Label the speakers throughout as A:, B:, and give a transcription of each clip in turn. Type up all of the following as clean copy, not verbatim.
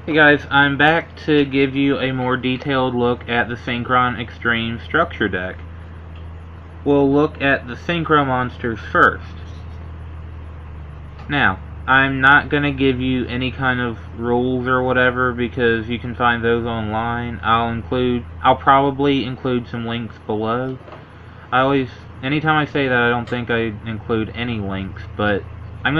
A: Hey guys, I'm back to give you a more detailed look at the Synchron Extreme structure deck. We'll look at the Synchro monsters first. Now, I'm not going to give you any kind of rules or whatever because you can find those online. I'll probably include some links below. Anytime I say that, I don't think I include any links, but I'm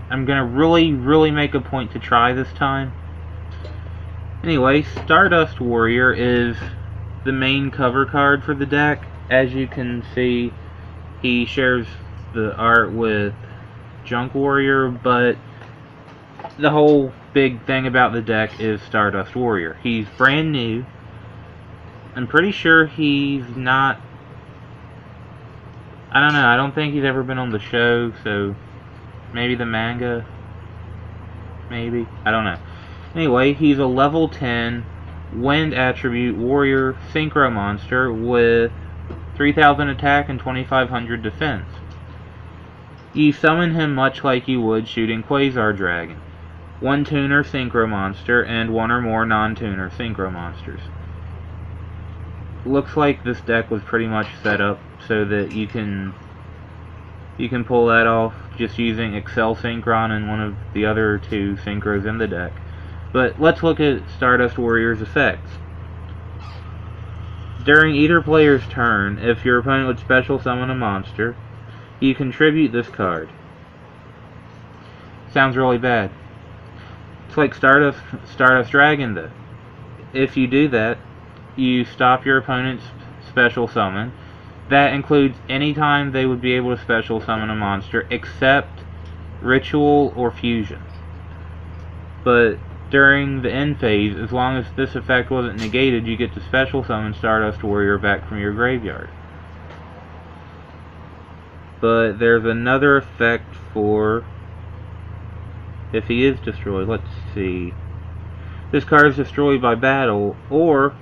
A: gonna really make a point to try this time. Anyway, Stardust Warrior is the main cover card for the deck. As you can see, he shares the art with Junk Warrior, but the whole big thing about the deck is Stardust Warrior. He's brand new. I'm pretty sure he's not... I don't know, I don't think he's ever been on the show, so maybe the manga? Maybe? I don't know. Anyway, he's a level 10 Wind Attribute Warrior Synchro Monster with 3,000 attack and 2,500 defense. You summon him much like you would shooting Quasar Dragon. One tuner Synchro Monster and one or more non-tuner Synchro Monsters. Looks like this deck was pretty much set up so that you can pull that off just using Excel Synchron and one of the other two Synchros in the deck. But let's look at Stardust Warrior's effects. During either player's turn, if your opponent would special summon a monster, you contribute this card. Sounds really bad. It's like Stardust Dragon though. If you do that, you stop your opponent's special summon. That includes any time they would be able to special summon a monster except Ritual or Fusion. But during the end phase, as long as this effect wasn't negated, you get to special summon Stardust Warrior back from your graveyard. But there's another effect for if he is destroyed. Let's see. This card is destroyed by battle, or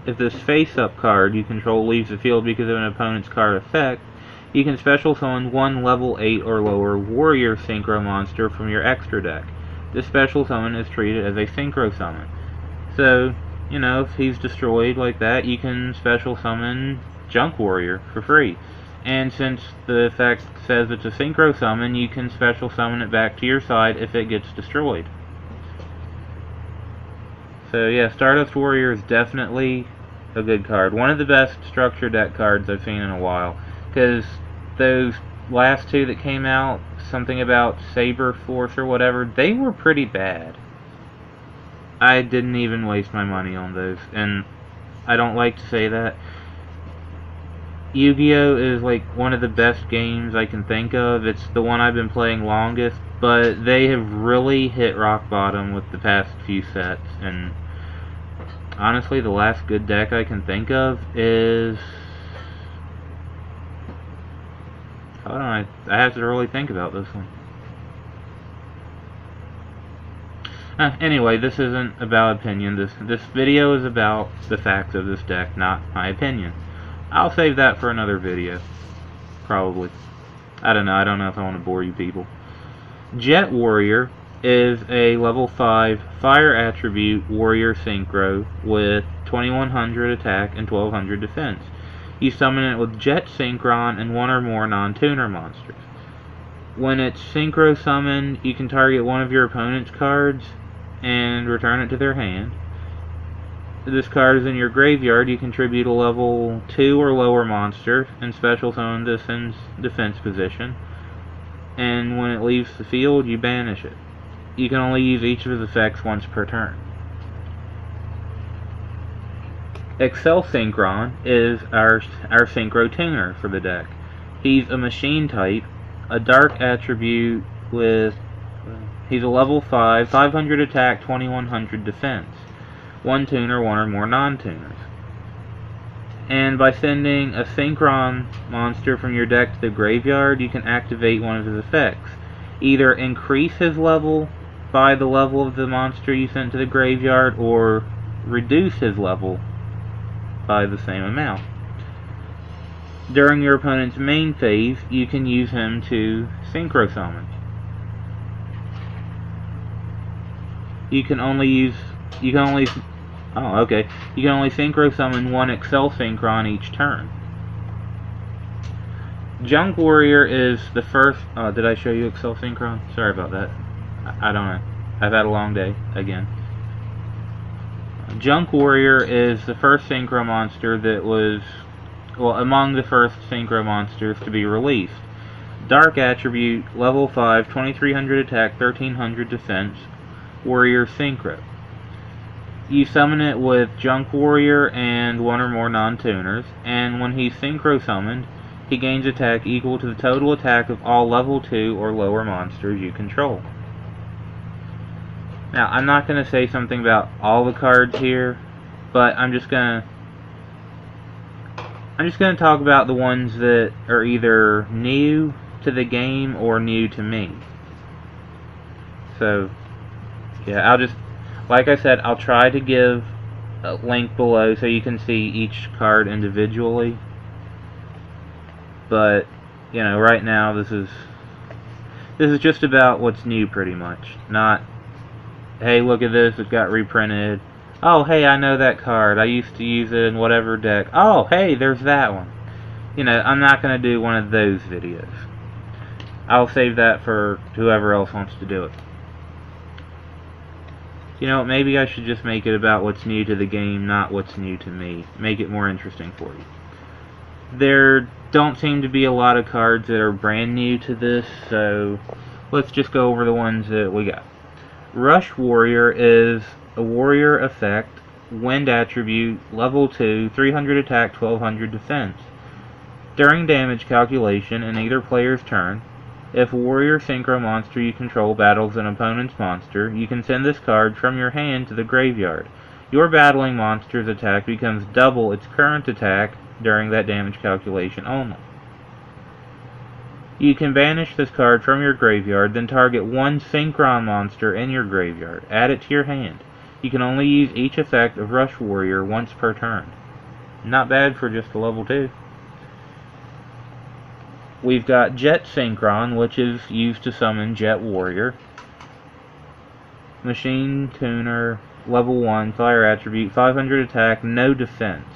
A: if this face-up card you control leaves the field because of an opponent's card effect, you can special summon one level 8 or lower Warrior Synchro monster from your extra deck. This special summon is treated as a Synchro summon. So, you know, if he's destroyed like that, you can special summon Junk Warrior for free. And since the effect says it's a Synchro summon, you can special summon it back to your side if it gets destroyed. So yeah, Stardust Warrior is definitely a good card. One of the best structure deck cards I've seen in a while. Because those last two that came out, something about Saber Force or whatever, they were pretty bad. I didn't even waste my money on those, and I don't like to say that. Yu-Gi-Oh! Is like one of the best games I can think of. It's the one I've been playing longest, but they have really hit rock bottom with the past few sets, and honestly, the last good deck I can think of is... Hold on, I have to really think about this one. Anyway, this isn't about opinion. This video is about the facts of this deck, not my opinion. I'll save that for another video. Probably. I don't know if I want to bore you people. Jet Warrior is a level 5 Fire Attribute Warrior Synchro with 2,100 attack and 1,200 defense. You summon it with Jet Synchron and one or more non-tuner monsters. When it's Synchro summoned, you can target one of your opponent's cards and return it to their hand. If this card is in your graveyard, you contribute a level 2 or lower monster and special summon this in defense position. And when it leaves the field, you banish it. You can only use each of his effects once per turn. Excel Synchron is our Synchro tuner for the deck. He's a machine type, a dark attribute with... He's a level 5, 500 attack, 2,100 defense. One tuner, one or more non-tuners. And by sending a Synchron monster from your deck to the graveyard, you can activate one of his effects. Either increase his level by the level of the monster you sent to the graveyard, or reduce his level by the same amount. During your opponent's main phase, you can use him to Synchro summon. You can only use you can only... Oh, okay. You can only Synchro Summon one Excel Synchron each turn. Junk Warrior is the first... Oh, did I show you Excel Synchron? Sorry about that. I don't know. I've had a long day, again. Junk Warrior is the first Synchro monster that was... Well, among the first Synchro monsters to be released. Dark Attribute, level 5, 2300 attack, 1300 defense, Warrior Synchro. You summon it with Junk Warrior and one or more non-tuners, and when he's Synchro summoned, he gains attack equal to the total attack of all level 2 or lower monsters you control. Now, I'm not going to say something about all the cards here, but I'm just going to talk about the ones that are either new to the game or new to me. So, yeah, like I said, I'll try to give a link below so you can see each card individually. But, you know, right now this is just about what's new pretty much. Not, hey, look at this, it got reprinted. Oh, hey, I know that card. I used to use it in whatever deck. Oh, hey, there's that one. You know, I'm not going to do one of those videos. I'll save that for whoever else wants to do it. You know, maybe I should just make it about what's new to the game, not what's new to me. Make it more interesting for you. There don't seem to be a lot of cards that are brand new to this, so let's just go over the ones that we got. Rush Warrior is a warrior effect, wind attribute, level 2, 300 attack, 1200 defense. During damage calculation in either player's turn, if a warrior synchro monster you control battles an opponent's monster, you can send this card from your hand to the graveyard. Your battling monster's attack becomes double its current attack during that damage calculation only. You can banish this card from your graveyard, then target one Synchron monster in your graveyard. Add it to your hand. You can only use each effect of Rush Warrior once per turn. Not bad for just a level 2. We've got Jet Synchron, which is used to summon Jet Warrior. Machine Tuner, level 1, fire attribute, 500 attack, no defense.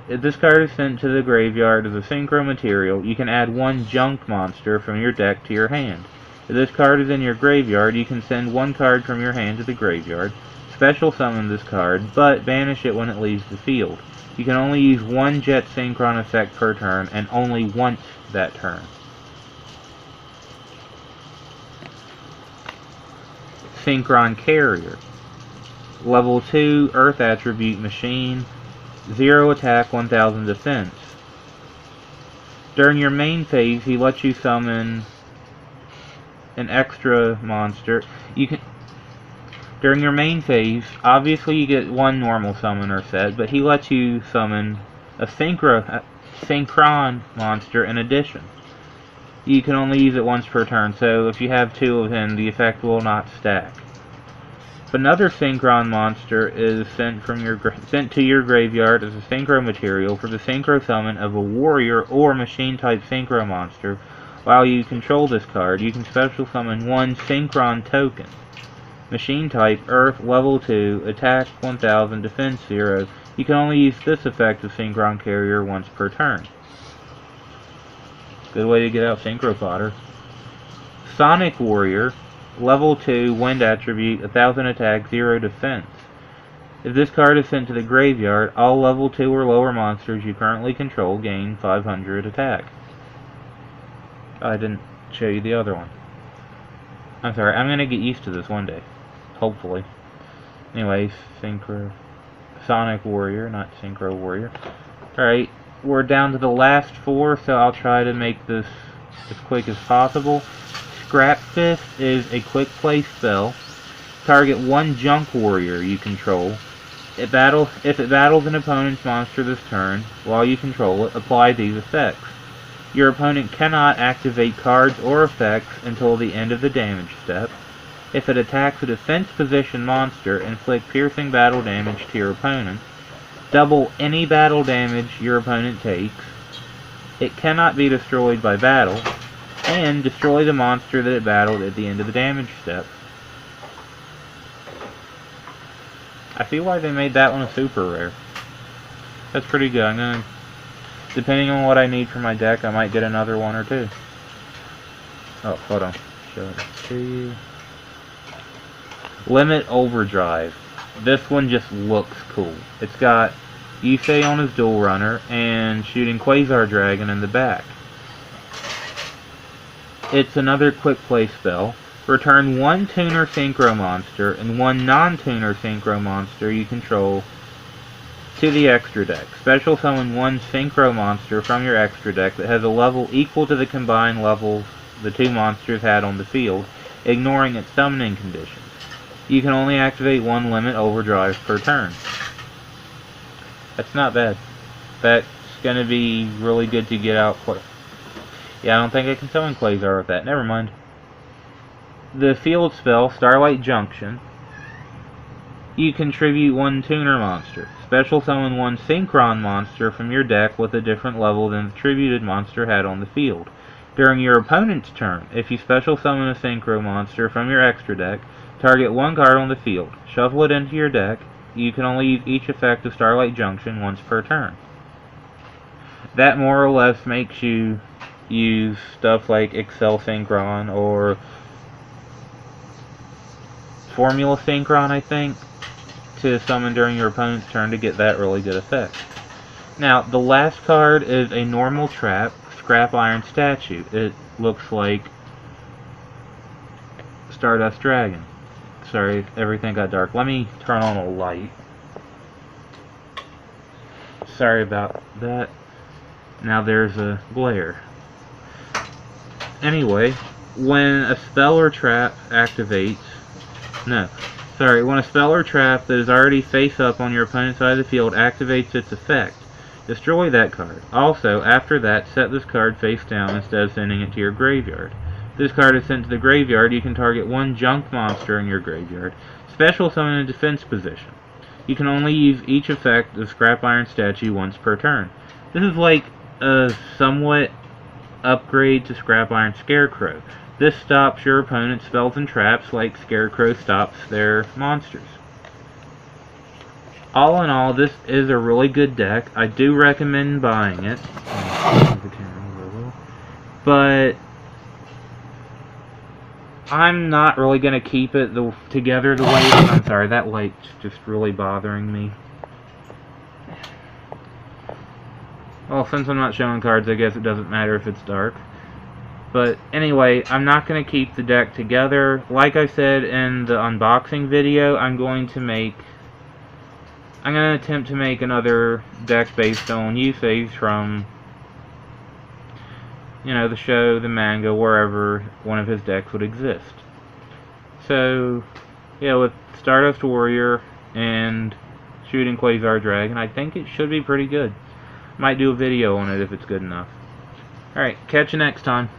A: If this card is sent to the graveyard as a synchro material, you can add one junk monster from your deck to your hand. If this card is in your graveyard, you can send one card from your hand to the graveyard, special summon this card, but banish it when it leaves the field. You can only use one Jet Synchron effect per turn, and only once that turn. Synchron Carrier. Level 2, Earth Attribute Machine, 0 attack, 1000 defense. During your main phase, he lets you summon an extra monster. During your main phase, obviously you get one normal summoner set, but he lets you summon a Synchron monster in addition. You can only use it once per turn, so if you have 2 of him, the effect will not stack. If another Synchron monster is sent to your graveyard as a synchro material for the synchro summon of a warrior or machine type synchro monster, while you control this card, you can special summon one Synchron token. Machine type, Earth, level 2, attack 1000, defense 0. You can only use this effect of Synchron Carrier once per turn. Good way to get out synchro fodder. Sonic Warrior, level 2, wind attribute, 1000 attack, 0 defense. If this card is sent to the graveyard, all level 2 or lower monsters you currently control gain 500 attack. I didn't show you the other one. I'm sorry, I'm gonna get used to this one day. Hopefully. Anyway, Sonic Warrior, not Synchro Warrior. Alright, we're down to the last 4, so I'll try to make this as quick as possible. Scrap Fist is a quick play spell. Target one Junk Warrior you control. If it battles an opponent's monster this turn, while you control it, apply these effects. Your opponent cannot activate cards or effects until the end of the damage step. If it attacks a defense position monster, inflict piercing battle damage to your opponent. Double any battle damage your opponent takes. It cannot be destroyed by battle. And destroy the monster that it battled at the end of the damage step. I see why they made that one a super rare. That's pretty good. I'm gonna, depending on what I need for my deck, I might get another one or two. Oh, hold on. Show it to you. Limit Overdrive. This one just looks cool. It's got Yusei on his dual runner and shooting Quasar Dragon in the back. It's another quick play spell. Return one tuner synchro monster and one non-tuner synchro monster you control to the extra deck. Special summon one synchro monster from your extra deck that has a level equal to the combined levels the two monsters had on the field, ignoring its summoning conditions. You can only activate one Limit Overdrive per turn. That's not bad. That's going to be really good to get out quick. Yeah, I don't think I can summon Quasar with that. Never mind. The field spell, Starlight Junction. You contribute one tuner monster. Special summon one Synchron monster from your deck with a different level than the tributed monster had on the field. During your opponent's turn, if you special summon a Synchro monster from your extra deck, target one card on the field. Shuffle it into your deck. You can only use each effect of Starlight Junction once per turn. That more or less makes you use stuff like Excel Synchron or Formula Synchron, I think, to summon during your opponent's turn to get that really good effect. Now, the last card is a normal trap, Scrap Iron Statue. It looks like Stardust Dragon. Sorry, everything got dark. Let me turn on a light. Sorry about that. Now there's a glare. Anyway, when a spell or trap activates... when a spell or trap that is already face up on your opponent's side of the field activates its effect, destroy that card. Also, after that, set this card face down instead of sending it to your graveyard. If this card is sent to the graveyard, you can target one junk monster in your graveyard. Special summon in defense position. You can only use each effect of Scrap Iron Statue once per turn. This is like a somewhat upgrade to Scrap Iron Scarecrow. This stops your opponent's spells and traps like Scarecrow stops their monsters. All in all, this is a really good deck. I do recommend buying it. But I'm not really going to keep it together the way... I'm sorry, that light's just really bothering me. Well, since I'm not showing cards, I guess it doesn't matter if it's dark. But anyway, I'm not going to keep the deck together. Like I said in the unboxing video, I'm going to attempt to make another deck based on Yusei's from, the show, the manga, wherever one of his decks would exist. So, yeah, with Stardust Warrior and shooting Quasar Dragon, I think it should be pretty good. Might do a video on it if it's good enough. Alright, catch you next time.